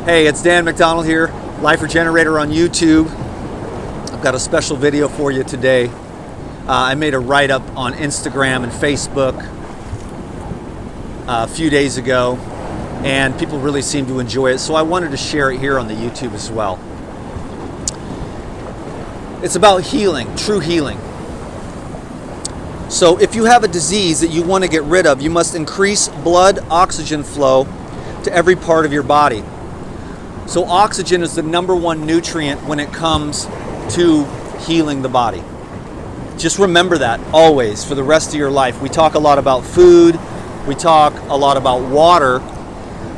Hey, it's Dan McDonald here, Life Regenerator on YouTube. I've got a special video for you today. I made a write-up on Instagram and Facebook a few days ago, and people really seem to enjoy it, so I wanted to share it here on the YouTube as well. It's about healing, true healing. So if you have a disease that you want to get rid of, you must increase blood oxygen flow to every part of your body. So oxygen is the #1 nutrient when it comes to healing the body. Just remember that always for the rest of your life. We talk a lot about food, we talk a lot about water,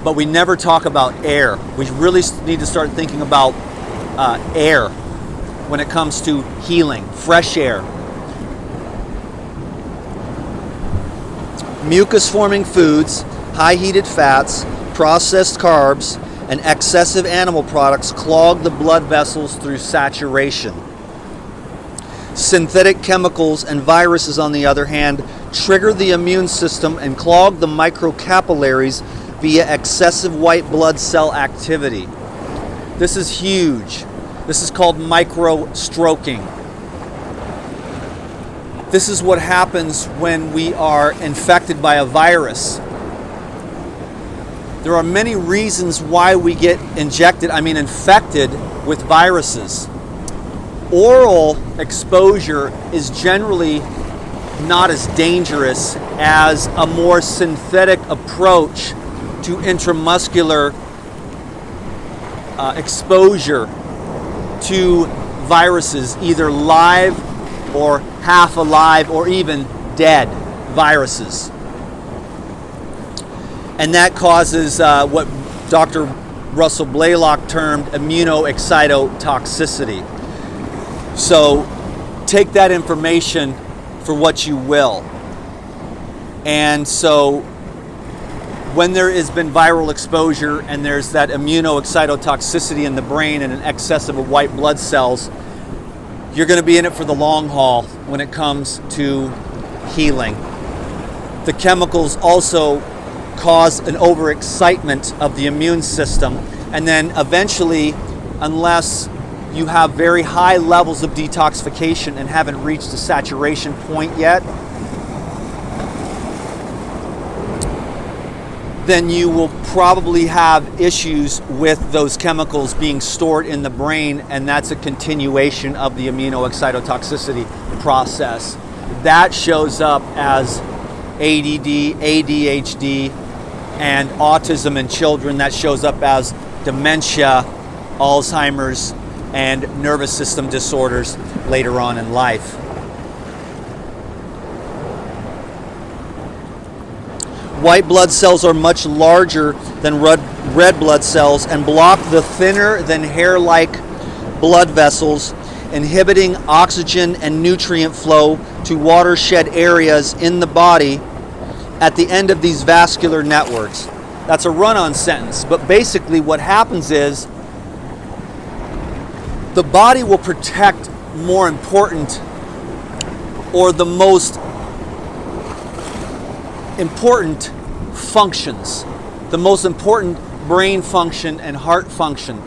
but we never talk about air. We really need to start thinking about air when it comes to healing, fresh air. Mucus-forming foods, high-heated fats, processed carbs, and excessive animal products clog the blood vessels through saturation. Synthetic chemicals and viruses, on the other hand, trigger the immune system and clog the microcapillaries via excessive white blood cell activity. This is huge. This is called microstroking. This is what happens when we are infected by a virus. There are many reasons why we get infected with viruses. Oral exposure is generally not as dangerous as a more synthetic approach to intramuscular exposure to viruses, either live or half alive or even dead viruses. And that causes what Dr. Russell Blaylock termed immunoexcitotoxicity. So take that information for what you will. And so when there has been viral exposure and there's that immunoexcitotoxicity in the brain and an excess of white blood cells, you're going to be in it for the long haul when it comes to healing. The chemicals also cause an overexcitement of the immune system, and then eventually, unless you have very high levels of detoxification and haven't reached a saturation point yet, then you will probably have issues with those chemicals being stored in the brain, and that's a continuation of the immunoexcitotoxicity process. That shows up as ADD, ADHD, and autism in children. That shows up as dementia, Alzheimer's, and nervous system disorders later on in life. White blood cells are much larger than red blood cells and block the thinner than hair-like blood vessels, inhibiting oxygen and nutrient flow to watershed areas in the body at the end of these vascular networks. That's a run-on sentence, but basically what happens is the body will protect more important, or the most important functions, the most important brain function and heart function.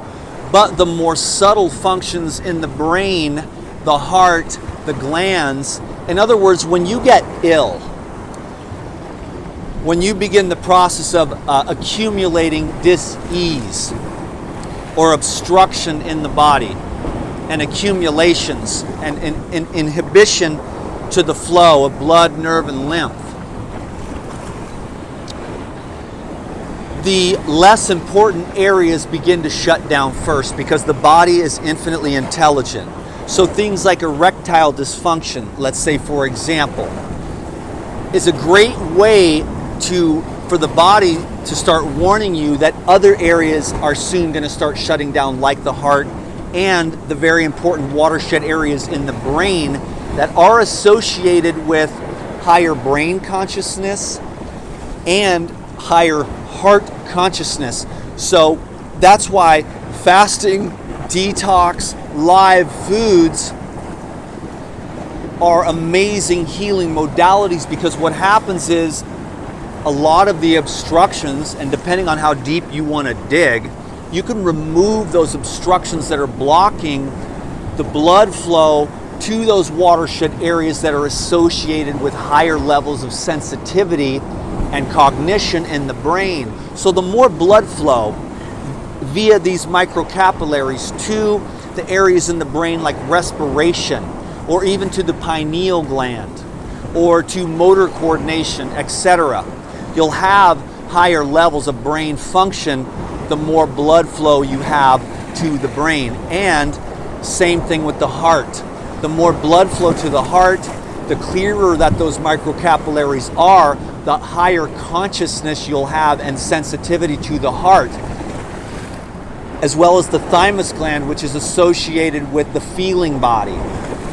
But the more subtle functions in the brain, the heart, the glands, in other words, when you get ill, when you begin the process of accumulating dis-ease or obstruction in the body, and accumulations and inhibition to the flow of blood, nerve, and lymph, the less important areas begin to shut down first, because the body is infinitely intelligent. So things like erectile dysfunction, let's say for example, is a great way for the body to start warning you that other areas are soon going to start shutting down, like the heart and the very important watershed areas in the brain that are associated with higher brain consciousness and higher heart consciousness. So that's why fasting, detox, live foods are amazing healing modalities, because what happens is a lot of the obstructions, and depending on how deep you want to dig, you can remove those obstructions that are blocking the blood flow to those watershed areas that are associated with higher levels of sensitivity and cognition in the brain. So the more blood flow via these microcapillaries to the areas in the brain like respiration, or even to the pineal gland, or to motor coordination, etc., you'll have higher levels of brain function the more blood flow you have to the brain. And same thing with the heart. The more blood flow to the heart, the clearer that those microcapillaries are, the higher consciousness you'll have and sensitivity to the heart, as well as the thymus gland, which is associated with the feeling body.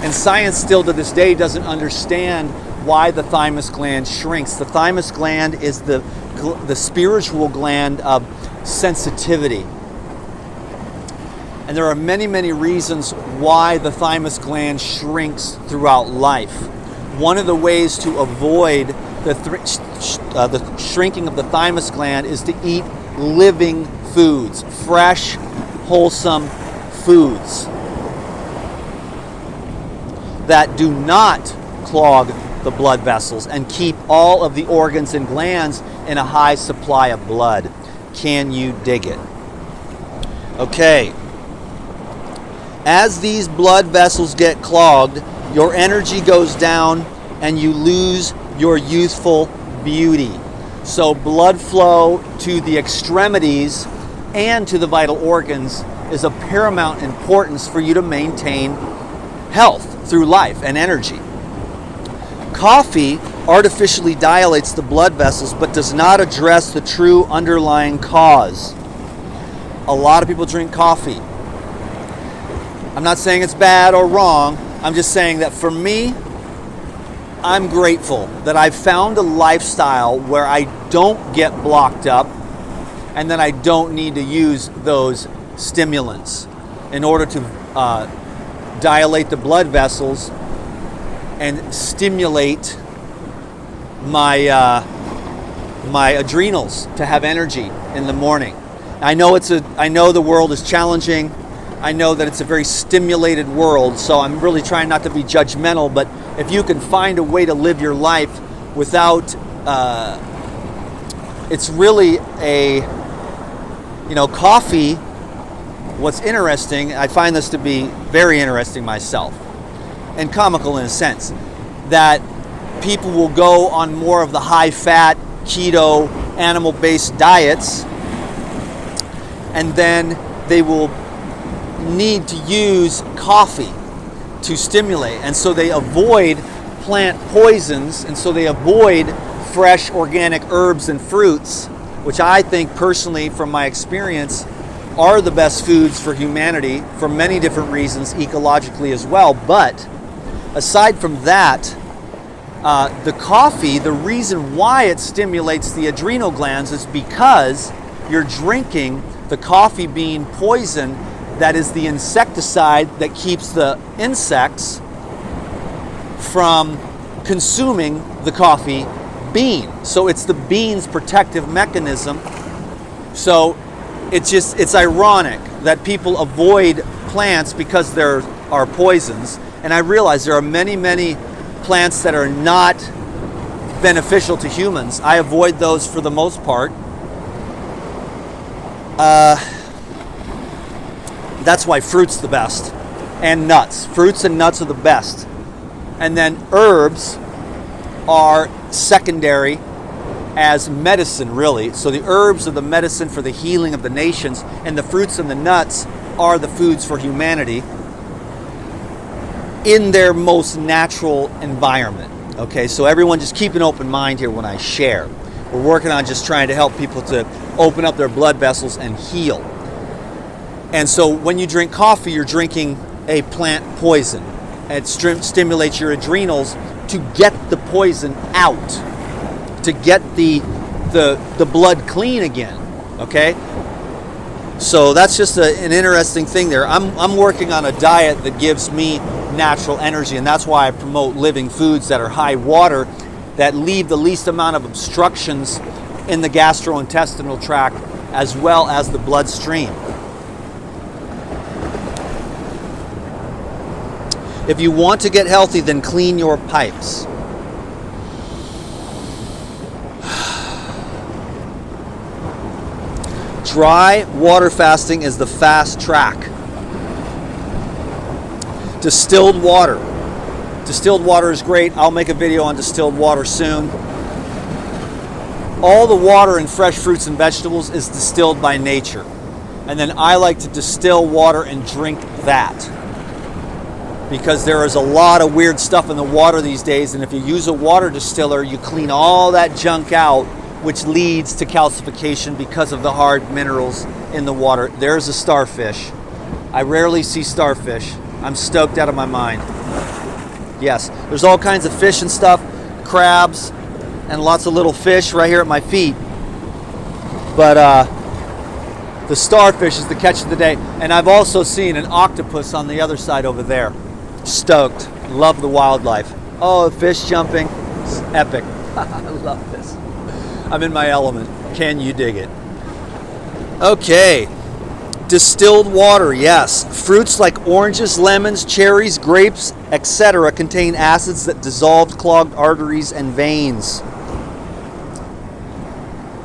And science still to this day doesn't understand why the thymus gland shrinks. The thymus gland is the spiritual gland of sensitivity. And there are many, many reasons why the thymus gland shrinks throughout life. One of the ways to avoid the shrinking of the thymus gland is to eat living foods, fresh, wholesome foods that do not clog the blood vessels and keep all of the organs and glands in a high supply of blood. Can you dig it? Okay. As these blood vessels get clogged, your energy goes down and you lose your youthful beauty. So blood flow to the extremities and to the vital organs is of paramount importance for you to maintain health through life and energy. Coffee artificially dilates the blood vessels but does not address the true underlying cause. A lot of people drink coffee. I'm not saying it's bad or wrong. I'm just saying that for me, I'm grateful that I've found a lifestyle where I don't get blocked up and that I don't need to use those stimulants in order to dilate the blood vessels and stimulate my my adrenals to have energy in the morning. I know the world is challenging. I know that it's a very stimulated world, so I'm really trying not to be judgmental, but if you can find a way to live your life without, it's really coffee, what's interesting, I find this to be very interesting myself, and comical in a sense, that people will go on more of the high-fat, keto, animal-based diets, and then they will need to use coffee to stimulate, and so they avoid plant poisons, and so they avoid fresh organic herbs and fruits, which I think personally from my experience are the best foods for humanity for many different reasons, ecologically as well. But aside from that, the coffee, the reason why it stimulates the adrenal glands is because you're drinking the coffee bean poison that is the insecticide that keeps the insects from consuming the coffee bean. So it's the bean's protective mechanism. So it's ironic that people avoid plants because there are poisons. And I realize there are many, many plants that are not beneficial to humans. I avoid those for the most part. That's why fruit's the best, and nuts. Fruits and nuts are the best. And then herbs are secondary as medicine, really. So the herbs are the medicine for the healing of the nations, and the fruits and the nuts are the foods for humanity in their most natural environment. Okay, so everyone just keep an open mind here when I share. We're working on just trying to help people to open up their blood vessels and heal. And so when you drink coffee, you're drinking a plant poison. It stimulates your adrenals to get the poison out, to get the blood clean again, okay? So that's just an interesting thing there. I'm working on a diet that gives me natural energy, and that's why I promote living foods that are high water, that leave the least amount of obstructions in the gastrointestinal tract as well as the bloodstream. If you want to get healthy, then clean your pipes. Dry water fasting is the fast track. Distilled water. Distilled water is great. I'll make a video on distilled water soon. All the water in fresh fruits and vegetables is distilled by nature. And then I like to distill water and drink that. Because there is a lot of weird stuff in the water these days, and if you use a water distiller, you clean all that junk out, which leads to calcification because of the hard minerals in the water. There's a starfish. I rarely see starfish. I'm stoked out of my mind. Yes, there's all kinds of fish and stuff, crabs, and lots of little fish right here at my feet. But the starfish is the catch of the day. And I've also seen an octopus on the other side over there. Stoked. Love the wildlife. Oh, fish jumping. It's epic. I love this. I'm in my element. Can you dig it? Okay. Distilled water, yes. Fruits like oranges, lemons, cherries, grapes, etc. contain acids that dissolve clogged arteries and veins.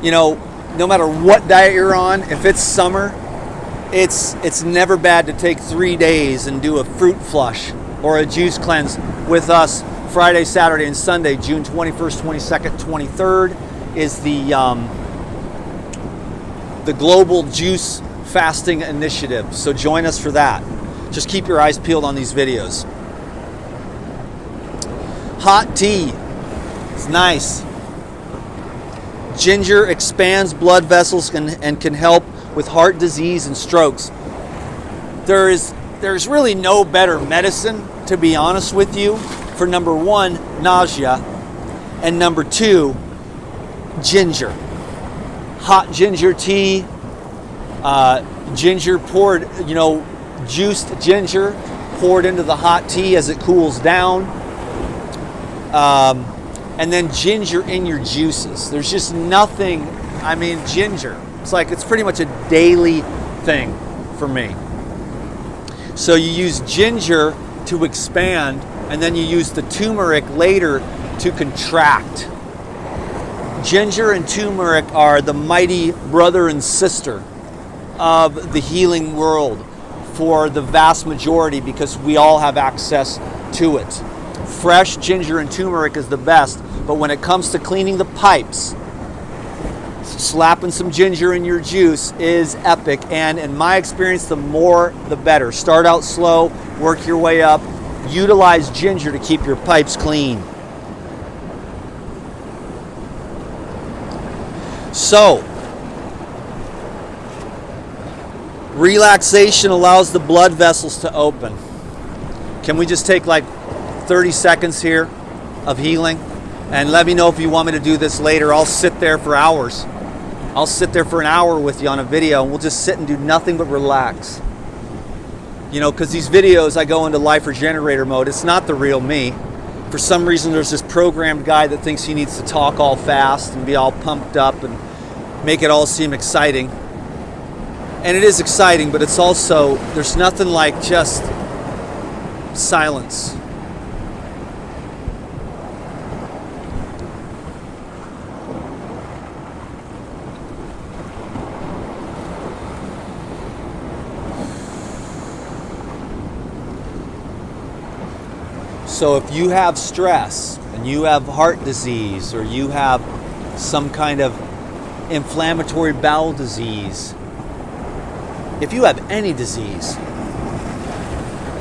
You know, no matter what diet you're on, if it's summer, it's never bad to take 3 days and do a fruit flush or a juice cleanse with us. Friday, Saturday, and Sunday, June 21st, 22nd, 23rd is the Global Juice Fasting Initiative. So join us for that. Just keep your eyes peeled on these videos. Hot tea. It's nice. Ginger expands blood vessels and can help with heart disease and strokes. There's really no better medicine, to be honest with you, for number one, nausea, and number two, ginger. Hot ginger tea, ginger poured, juiced ginger poured into the hot tea as it cools down. And then ginger in your juices. There's just nothing, ginger. It's pretty much a daily thing for me. So you use ginger to expand, and then you use the turmeric later to contract. Ginger and turmeric are the mighty brother and sister of the healing world for the vast majority, because we all have access to it. Fresh ginger and turmeric is the best, but when it comes to cleaning the pipes, slapping some ginger in your juice is epic, and in my experience, the more the better. Start out slow, work your way up, utilize ginger to keep your pipes clean. So, relaxation allows the blood vessels to open. Can we just take 30 seconds here of healing? And let me know if you want me to do this later. I'll sit there for hours. I'll sit there for an hour with you on a video, and we'll just sit and do nothing but relax. Because these videos, I go into life regenerator mode. It's not the real me. For some reason, there's this programmed guy that thinks he needs to talk all fast and be all pumped up and make it all seem exciting. And it is exciting, but it's also, there's nothing like just silence. So if you have stress and you have heart disease, or you have some kind of inflammatory bowel disease, if you have any disease,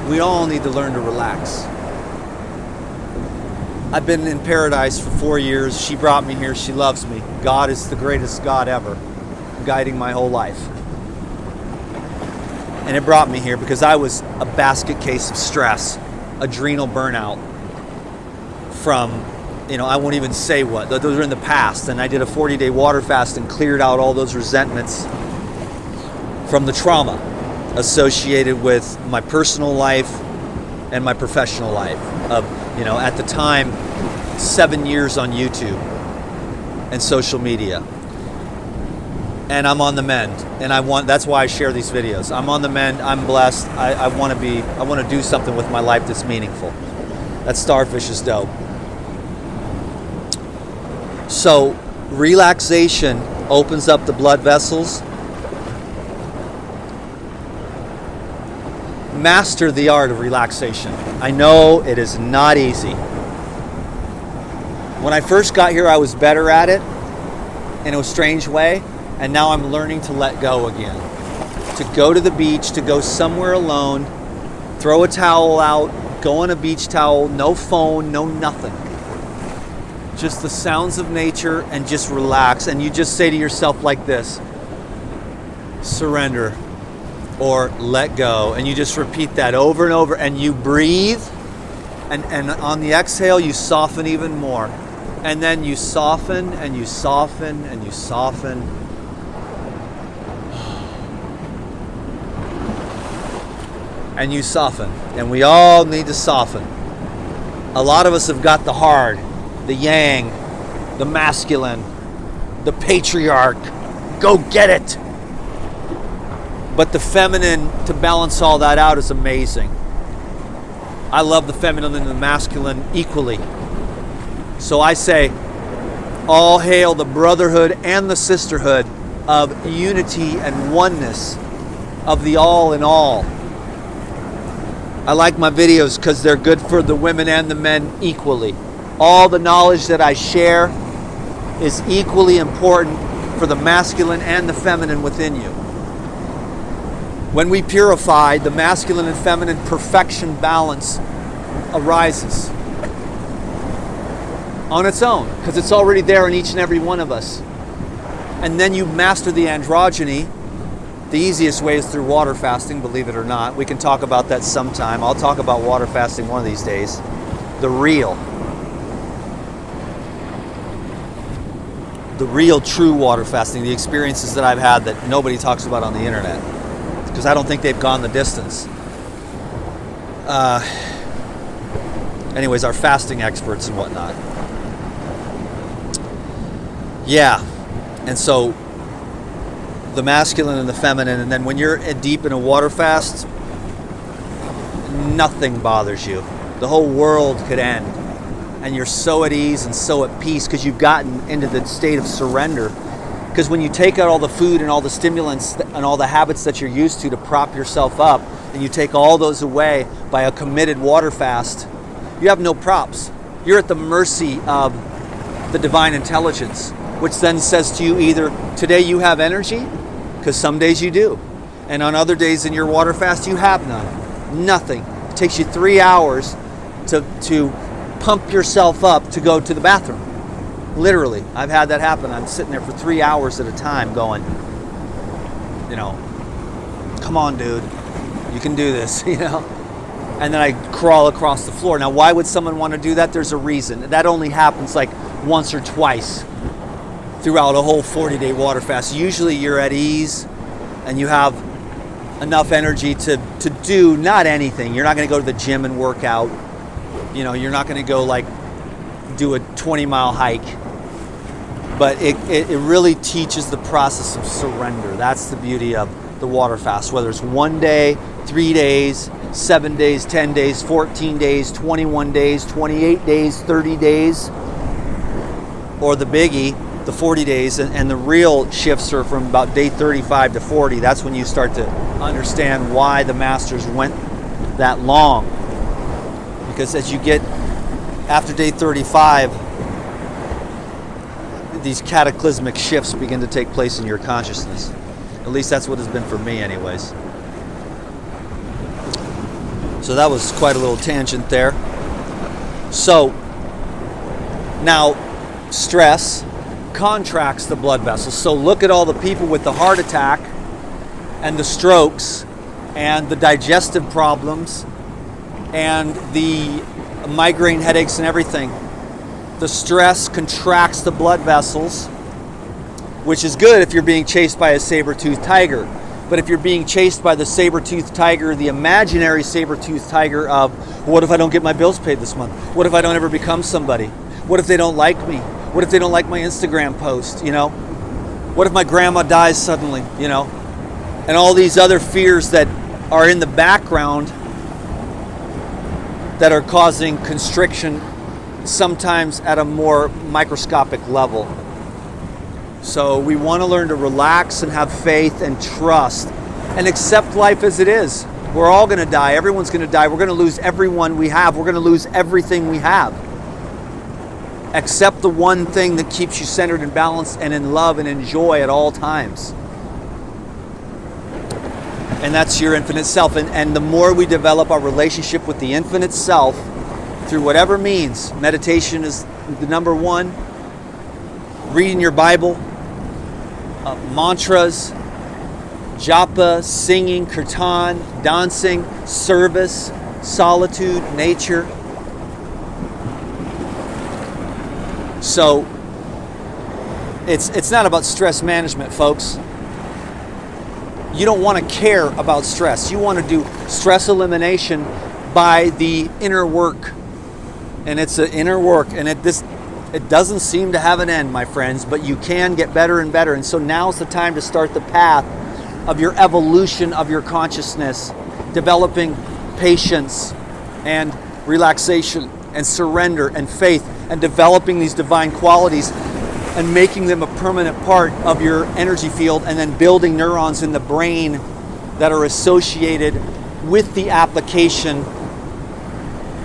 we all need to learn to relax. I've been in paradise for 4 years. She brought me here. She loves me. God is the greatest God ever, guiding my whole life. And it brought me here because I was a basket case of stress, adrenal burnout from, I won't even say what. Those are in the past. And I did a 40-day water fast and cleared out all those resentments from the trauma associated with my personal life and my professional life of, at the time, 7 years on YouTube and social media. and I'm on the mend, and that's why I share these videos. I'm on the mend, I'm blessed. I want to do something with my life that's meaningful. That starfish is dope. So relaxation opens up the blood vessels. Master the art of relaxation. I know it is not easy. When I first got here, I was better at it in a strange way, and now I'm learning to let go again. To go to the beach, to go somewhere alone, throw a towel out, go on a beach towel, no phone, no nothing. Just the sounds of nature, and just relax. And you just say to yourself like this: surrender, or let go. And you just repeat that over and over, and you breathe, and on the exhale you soften even more, and then you soften and you soften and you soften, and you soften. And we all need to soften. A lot of us have got the hard, the yang, the masculine, the patriarch, go get it. But the feminine, to balance all that out, is amazing. I love the feminine and the masculine equally. So I say, all hail the brotherhood and the sisterhood of unity and oneness of the all in all. I like my videos because they're good for the women and the men equally. All the knowledge that I share is equally important for the masculine and the feminine within you. When we purify, the masculine and feminine perfection balance arises on its own, because it's already there in each and every one of us. And then you master the androgyny. The easiest way is through water fasting, believe it or not. We can talk about that sometime. I'll talk about water fasting one of these days. The real true water fasting, the experiences that I've had that nobody talks about on the internet, because I don't think they've gone the distance. Anyways, our fasting experts and whatnot. Yeah, and so the masculine and the feminine, and then when you're deep in a water fast, nothing bothers you. The whole world could end, and you're so at ease and so at peace because you've gotten into the state of surrender. Because when you take out all the food and all the stimulants and all the habits that you're used to prop yourself up, and you take all those away by a committed water fast, you have no props. You're at the mercy of the divine intelligence, which then says to you either, today you have energy, because some days you do, and on other days in your water fast you have none. Nothing. It takes you 3 hours to pump yourself up to go to the bathroom. Literally, I've had that happen. I'm sitting there for 3 hours at a time going, come on, dude, you can do this, And then I crawl across the floor. Now, why would someone want to do that? There's a reason. That only happens like once or twice throughout a whole 40-day water fast. Usually you're at ease and you have enough energy to do not anything. You're not going to go to the gym and work out. You're not going to go do a 20-mile hike. But it really teaches the process of surrender. That's the beauty of the water fast, whether it's 1 day, 3 days, 7 days, 10 days, 14 days, 21 days, 28 days, 30 days, or the biggie, the 40 days. And the real shifts are from about day 35 to 40. That's when you start to understand why the masters went that long. Because as you get after day 35, these cataclysmic shifts begin to take place in your consciousness. At least that's what it's been for me anyways. So that was quite a little tangent there. So now stress contracts the blood vessels. So look at all the people with the heart attack and the strokes and the digestive problems and the migraine headaches and everything. The stress contracts the blood vessels, which is good if you're being chased by a saber-toothed tiger. But if you're being chased by the saber-toothed tiger, the imaginary saber-toothed tiger of, what if I don't get my bills paid this month? What if I don't ever become somebody? What if they don't like me? What if they don't like my Instagram post? What if my grandma dies suddenly, you know? And all these other fears that are in the background that are causing constriction, sometimes at a more microscopic level. So we want to learn to relax and have faith and trust and accept life as it is. We're all going to die. Everyone's going to die. We're going to lose everyone we have. We're going to lose everything we have. Accept the one thing that keeps you centered and balanced and in love and in joy at all times. And that's your infinite self. And the more we develop our relationship with the infinite self through whatever means, meditation is the number one, reading your Bible, mantras, japa, singing, kirtan, dancing, service, solitude, nature. So it's not about stress management, folks. You don't want to care about stress. You want to do stress elimination by the inner work. And it's an inner work, and it doesn't seem to have an end, my friends, but you can get better and better. And so now's the time to start the path of your evolution of your consciousness, developing patience and relaxation and surrender and faith, and developing these divine qualities and making them a permanent part of your energy field, and then building neurons in the brain that are associated with the application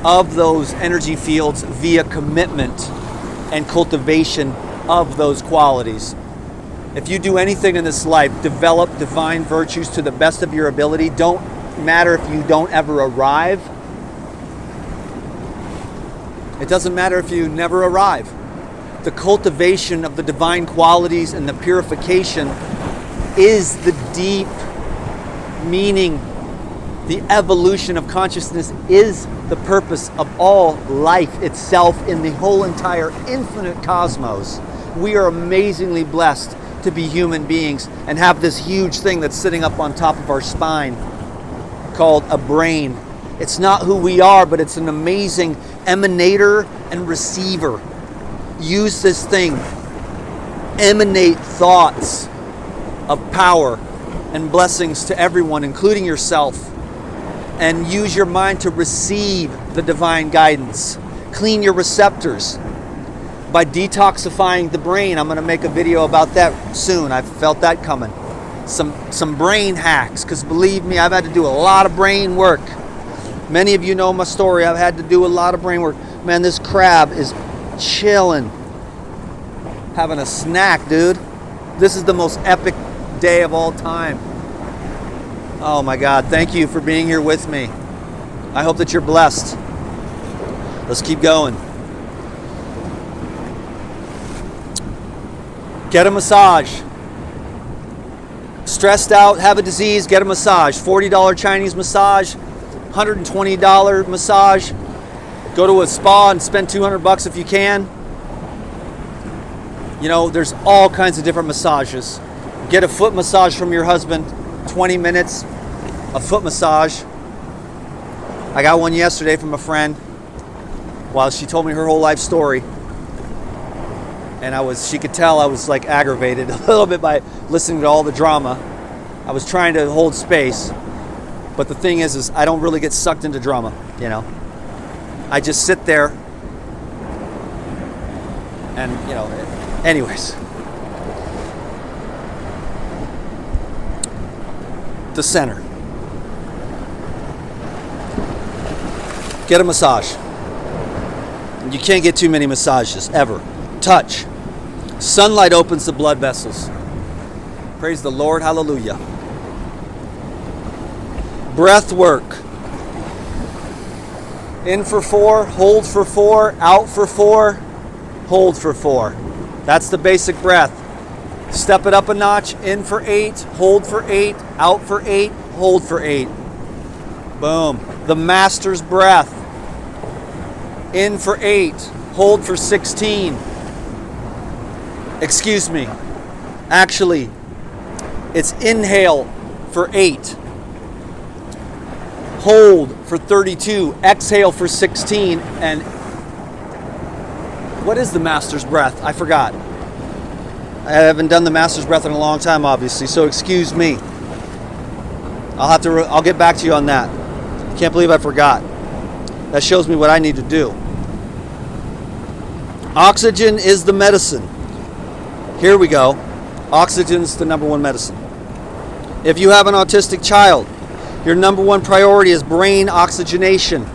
of those energy fields via commitment and cultivation of those qualities. If you do anything in this life, develop divine virtues to the best of your ability. Don't matter if you don't ever arrive. It doesn't matter if you never arrive. The cultivation of the divine qualities and the purification is the deep meaning. The evolution of consciousness is the purpose of all life itself in the whole entire infinite cosmos. We are amazingly blessed to be human beings and have this huge thing that's sitting up on top of our spine called a brain. It's not who we are, but it's an amazing emanator and receiver. Use this thing. Emanate thoughts of power and blessings to everyone, including yourself. And use your mind to receive the divine guidance. Clean your receptors by detoxifying the brain. I'm going to make a video about that soon. I felt that coming. Some brain hacks, because believe me, I've had to do a lot of brain work. Many of you know my story. I've had to do a lot of brain work. Man, this crab is chilling, having a snack, dude. This is the most epic day of all time. Oh my God, thank you for being here with me. I hope that you're blessed. Let's keep going. Get a massage. Stressed out, have a disease, get a massage. $40 Chinese massage, $120 massage. Go to a spa and spend $200 if you can. You know, there's all kinds of different massages. Get a foot massage from your husband, 20 minutes, a foot massage. I got one yesterday from a friend while she told me her whole life story. And she could tell I was like aggravated a little bit by listening to all the drama. I was trying to hold space. But the thing is I don't really get sucked into drama, you know. I just sit there and, you know, anyways. The center. Get a massage. You can't get too many massages, ever. Touch. Sunlight opens the blood vessels. Praise the Lord, hallelujah. Breath work. In for 4, hold for 4, out for 4, hold for 4. That's the basic breath. Step it up a notch. In for 8, hold for 8, out for 8, hold for 8. Boom. The master's breath. In for 8, hold for 16. Excuse me. Actually, it's inhale for 8. Hold for 32, exhale for 16, and what is the master's breath? I forgot. I haven't done the master's breath in a long time, obviously, so excuse me. I'll get back to you on that. Can't believe I forgot. That shows me what I need to do. Oxygen is the medicine. Here we go. Oxygen's the number one medicine. If you have an autistic child, your number one priority is brain oxygenation.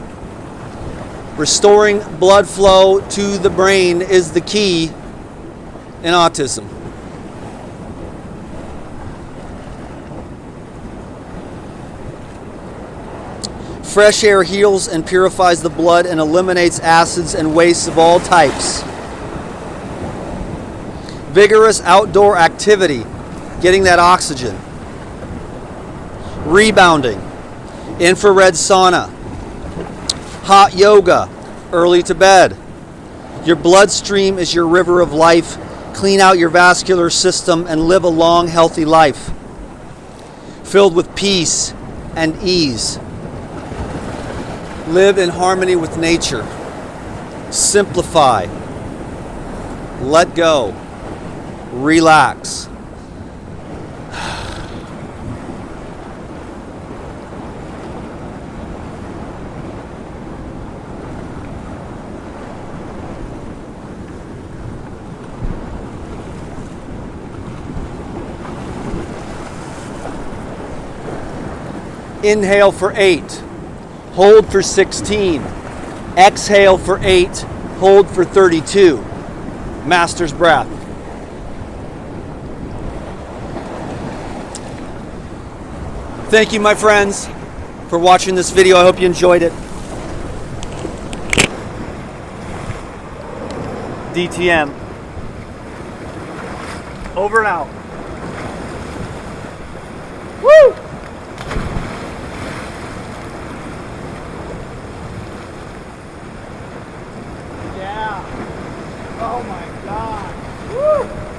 Restoring blood flow to the brain is the key in autism. Fresh air heals and purifies the blood and eliminates acids and wastes of all types. Vigorous outdoor activity, getting that oxygen. Rebounding, infrared sauna, hot yoga, early to bed. Your bloodstream is your river of life. Clean out your vascular system and live a long, healthy life, filled with peace and ease. Live in harmony with nature. Simplify. Let go. Relax. Inhale for 8, hold for 16, exhale for 8, hold for 32. Master's breath. Thank you, my friends, for watching this video. I hope you enjoyed it. DTM. Over and out. Woo! Yeah. Oh my God. Woo!